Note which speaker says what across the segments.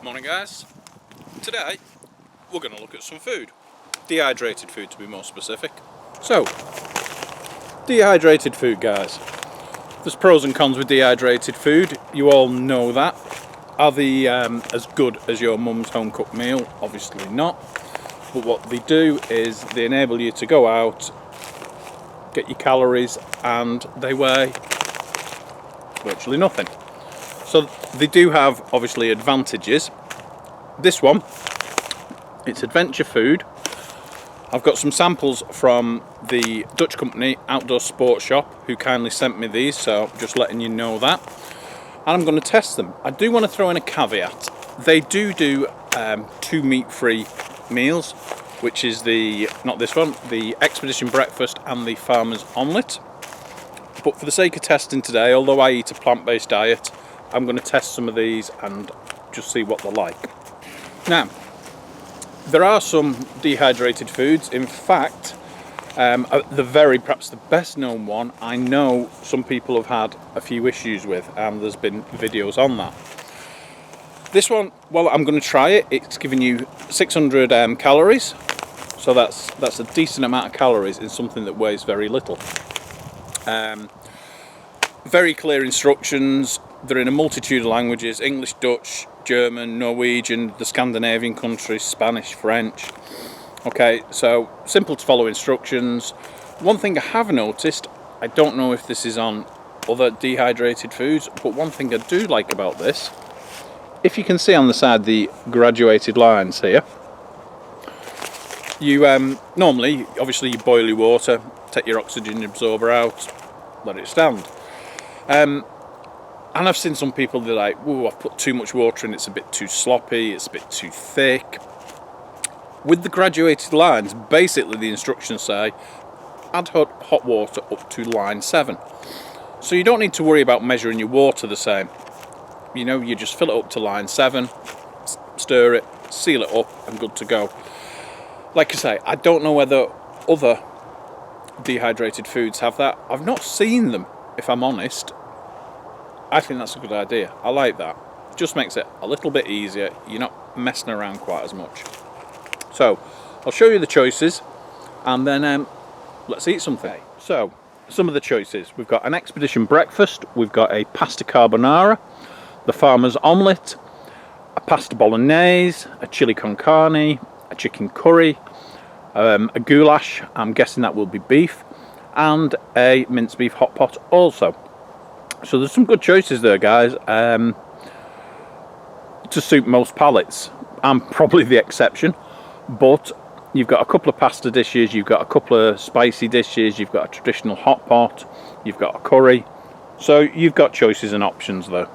Speaker 1: Morning guys, today we're going to look at some food, dehydrated food to be more specific. So, dehydrated food guys, there's pros and cons with dehydrated food, you all know that. Are they as good as your mum's home cooked meal? Obviously not, but what they do is they enable you to go out, get your calories, and they weigh virtually nothing. So they do have obviously advantages. This one, it's adventure food. I've got some samples from the Dutch company Outdoorsportsshop who kindly sent me these, so just letting you know that. And I'm going to test them. I do want to throw in a caveat. They do 2 meat-free meals, which is not this one, the Expedition Breakfast and the Farmer's Omelette. But for the sake of testing today, although I eat a plant-based diet, I'm going to test some of these and just see what they're like. Now, there are some dehydrated foods. In fact, perhaps the best known one, I know some people have had a few issues with, and there's been videos on that. This one, well, I'm going to try it. It's giving you 600 calories, so that's a decent amount of calories in something that weighs very little. Very clear instructions. They're in a multitude of languages: English, Dutch, German, Norwegian, the Scandinavian countries, Spanish, French. Okay, so simple to follow instructions. One thing I have noticed, I don't know if this is on other dehydrated foods, but one thing I do like about this, if you can see on the side the graduated lines here, you normally, obviously, you boil your water, take your oxygen absorber out, let it stand. And I've seen some people, they're like, "Ooh, I've put too much water in, it's a bit too sloppy, it's a bit too thick." With the graduated lines, basically the instructions say, add hot water up to line 7. So you don't need to worry about measuring your water the same. You know, you just fill it up to line 7, stir it, seal it up, and good to go. Like I say, I don't know whether other dehydrated foods have that. I've not seen them, if I'm honest. I think that's a good idea. I like that. It just makes it a little bit easier. You're not messing around quite as much. So, I'll show you the choices, and then let's eat something. So, some of the choices. We've got an Expedition Breakfast, we've got a pasta carbonara, the Farmer's Omelette, a pasta bolognese, a chili con carne, a chicken curry, a goulash, I'm guessing that will be beef, and a minced beef hot pot also. So there's some good choices there, guys, to suit most palates. I'm probably the exception, but you've got a couple of pasta dishes, you've got a couple of spicy dishes, you've got a traditional hot pot, you've got a curry, so you've got choices and options there.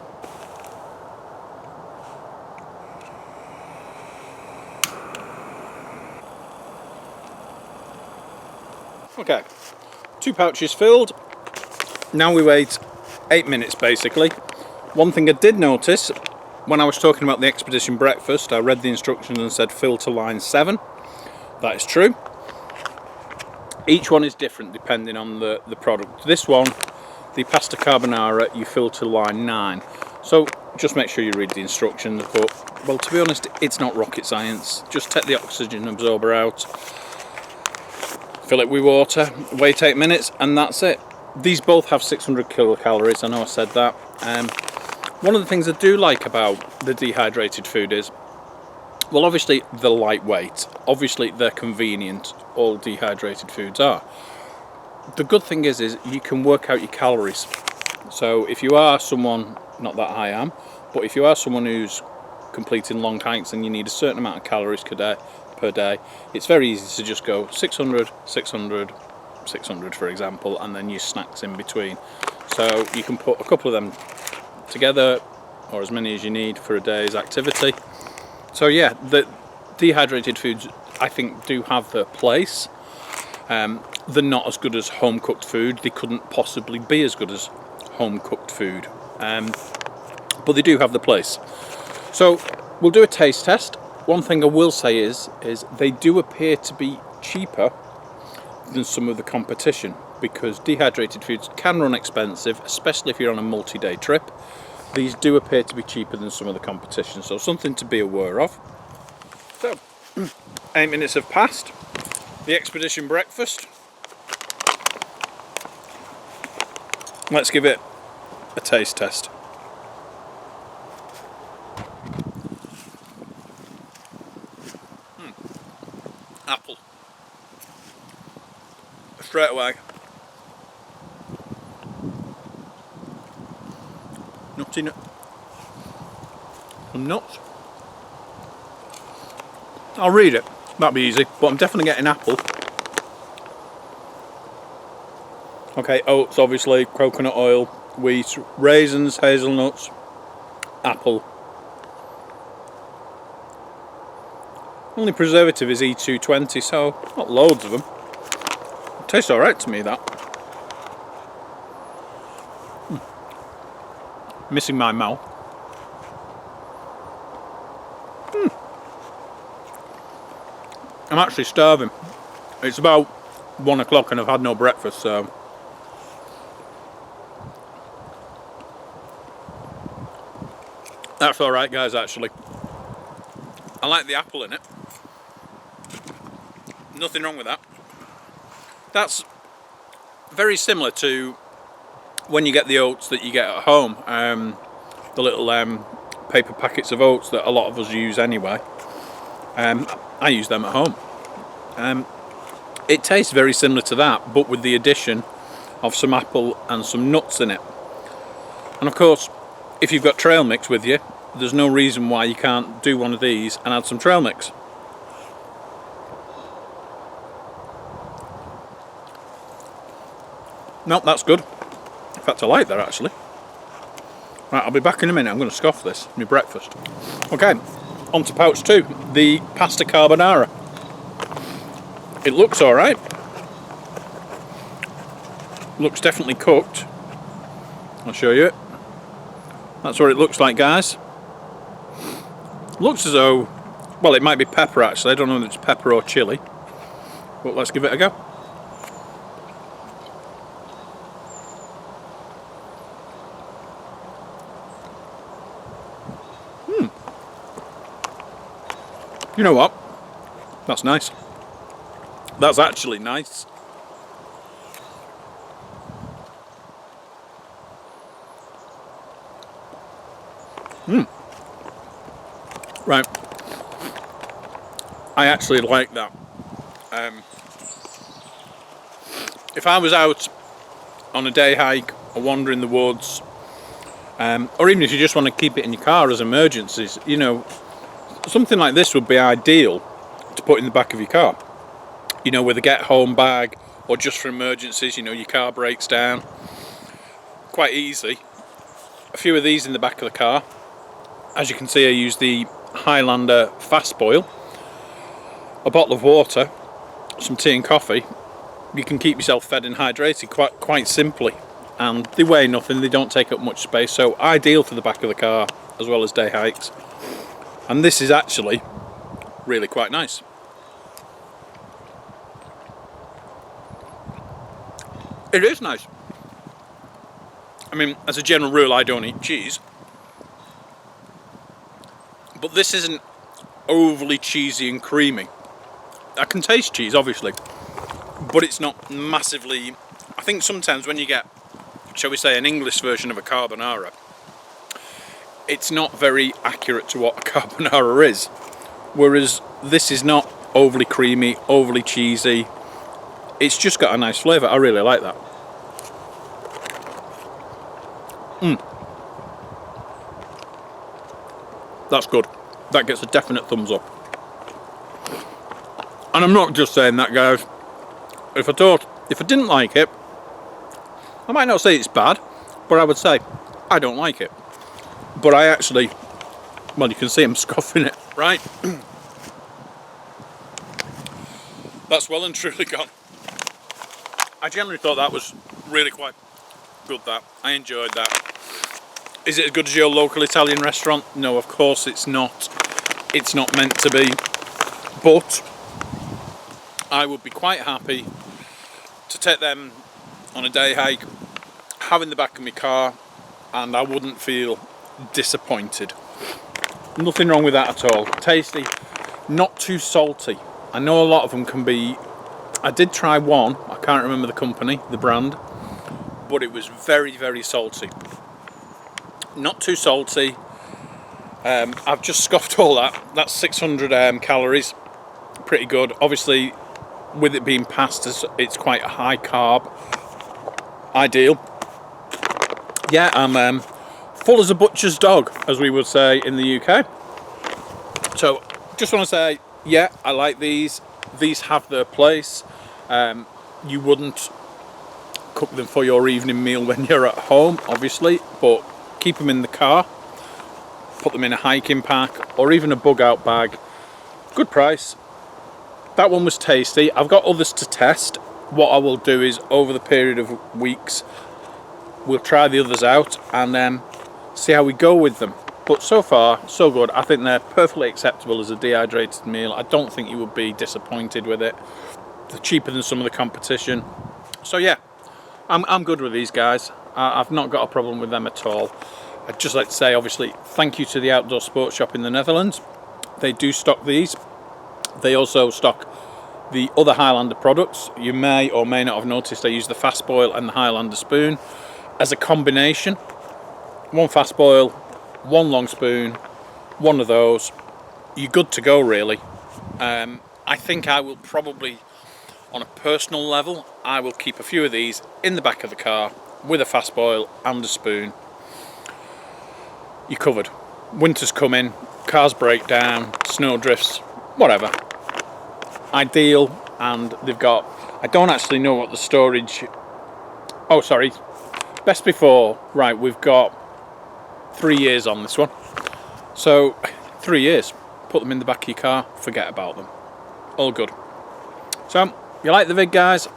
Speaker 1: Okay, 2 pouches filled. Now we wait 8 minutes basically. One thing I did notice when I was talking about the Expedition Breakfast, I read the instructions and said fill to line 7. That is true. Each one is different depending on the product. This one, the pasta carbonara, you fill to line 9. So just make sure you read the instructions, but well, to be honest, it's not rocket science. Just take the oxygen absorber out, fill it with water, wait 8 minutes, and that's it. These both have 600 kilocalories, I know I said that. One of the things I do like about the dehydrated food is, well, obviously they're lightweight, obviously they're convenient, all dehydrated foods are. The good thing is you can work out your calories. So if you are someone, not that I am, but if you are someone who's completing long hikes and you need a certain amount of calories per day, it's very easy to just go 600, 600, 600 for example, and then your snacks in between. So you can put a couple of them together, or as many as you need for a day's activity. So yeah, the dehydrated foods I think do have their place. They're not as good as home cooked food. They couldn't possibly be as good as home cooked food, but they do have the place. So we'll do a taste test. One thing I will say is they do appear to be cheaper than some of the competition, because dehydrated foods can run expensive, especially if you're on a multi-day trip. these do appear to be cheaper than some of the competition, so something to be aware of. So, 8 minutes have passed. The expedition breakfast. Let's give it a taste test. Apple. Straight away. Nutty nut. Some nuts. I'll read it. That'll be easy. But I'm definitely getting apple. Okay, oats obviously, coconut oil, wheat, raisins, hazelnuts, apple. Only preservative is E220, so not loads of them. Tastes alright to me, that. Missing my mouth. I'm actually starving. It's about 1 o'clock and I've had no breakfast, so. That's alright, guys, actually. I like the apple in it. Nothing wrong with that. That's very similar to when you get the oats that you get at home. The little paper packets of oats that a lot of us use anyway. I use them at home. It tastes very similar to that, but with the addition of some apple and some nuts in it. And of course, if you've got trail mix with you, there's no reason why you can't do one of these and add some trail mix. No, that's good. In fact, I like that actually. Right, I'll be back in a minute. I'm going to scoff this, my breakfast. Okay, on to pouch 2, the pasta carbonara. It looks alright. Looks definitely cooked. I'll show you it. That's what it looks like, guys. Looks as though, well, it might be pepper actually. I don't know if it's pepper or chili. But let's give it a go. You know what? That's nice. That's actually nice. Right. I actually like that. If I was out on a day hike or wander in the woods, or even if you just want to keep it in your car as emergencies, you know, something like this would be ideal to put in the back of your car. You know, with a get home bag, or just for emergencies, you know, your car breaks down. Quite easy. A few of these in the back of the car. As you can see, I use the Highlander Fast Boil. A bottle of water, some tea and coffee. You can keep yourself fed and hydrated quite simply. And they weigh nothing, they don't take up much space, so ideal for the back of the car as well as day hikes. And this is actually really quite nice. It is nice. I mean, as a general rule, I don't eat cheese. But this isn't overly cheesy and creamy. I can taste cheese, obviously. But it's not massively... I think sometimes when you get, shall we say, an English version of a carbonara, it's not very accurate to what a carbonara is. Whereas this is not overly creamy, overly cheesy. It's just got a nice flavour. I really like that. That's good. That gets a definite thumbs up. And I'm not just saying that, guys. If I didn't like it, I might not say it's bad, but I would say I don't like it. But I actually, well, you can see I'm scoffing it, right? That's well and truly gone. I generally thought that was really quite good, that. I enjoyed that. Is it as good as your local Italian restaurant? No, of course it's not. It's not meant to be. But I would be quite happy to take them on a day hike, have in the back of my car, and I wouldn't feel disappointed. Nothing wrong with that at all. Tasty, not too salty. I know a lot of them can be. I did try one, I can't remember the company, the brand, but it was very, very salty. Not too salty. I've just scoffed all that. That's 600 calories. Pretty good. Obviously, with it being pastas, it's quite a high carb. Ideal. Yeah, I'm full as a butcher's dog, as we would say in the UK. So, just want to say, yeah, I like these. These have their place. You wouldn't cook them for your evening meal when you're at home, obviously, but keep them in the car, put them in a hiking pack or even a bug out bag. Good price. That one was tasty. I've got others to test. What I will do is over the period of weeks we'll try the others out and see how we go with them. But so far so good. I think they're perfectly acceptable as a dehydrated meal. I don't think you would be disappointed with it. They're cheaper than some of the competition. So yeah, I'm good with these guys. I've not got a problem with them at all. I'd just like to say, obviously, thank you to the Outdoor Sports Shop in the Netherlands. They do stock these. They also stock the other Highlander products. You may or may not have noticed I use the fast boil and the Highlander spoon as a combination. One fast boil, one long spoon, one of those. You're good to go, really. I think I will probably, on a personal level, I will keep a few of these in the back of the car with a fast boil and a spoon. You're covered. Winter's coming, cars break down, snow drifts, whatever. Ideal, and they've got, I don't actually know what the storage, oh sorry, best before, right, we've got 3 years on this one. So 3 years, put them in the back of your car, forget about them. All good. So, if you like the vid, guys,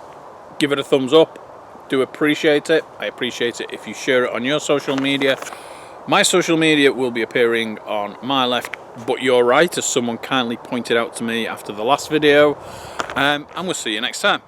Speaker 1: give it a thumbs up. Do appreciate it. I appreciate it if you share it on your social media. My social media will be appearing on my left but your right, as someone kindly pointed out to me after the last video. And we'll see you next time.